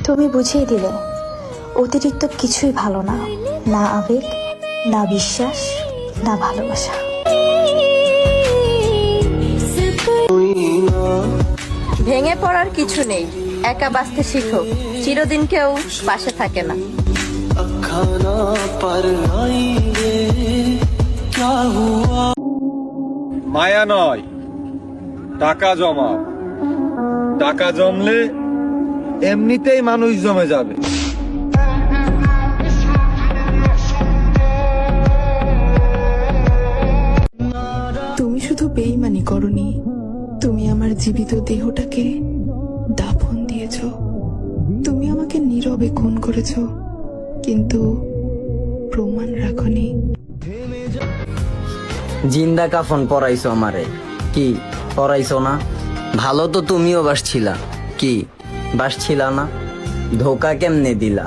তুমি বুঝিয়ে দিলে অতিরিক্ত কিছুই ভালো না, না আবেগ, না বিশ্বাস, না ভালোবাসা। ভেঙে পড়ার কিছু নেই, একা বাঁচতে শিখো, চিরদিন কেউ পাশে থাকে না। মায়া নয়, টাকা জমাও। টাকা জমলে এমনিতেই মানুষ জমে যাবে। তুমি শুধু বেইমানি করনি, তুমি আমার জীবিত দেহটাকে দাফন দিয়েছ। তুমি আমাকে নীরবে খুন করেছ, কিন্তু প্রমাণ রাখনি। জিন্দা কাফন পরাইছো আমারে, কি পরাইছো না? ভালো তো তুমিও বাসছিলা, কি বাসছিলা না? ধোকা কেমনে দিলা?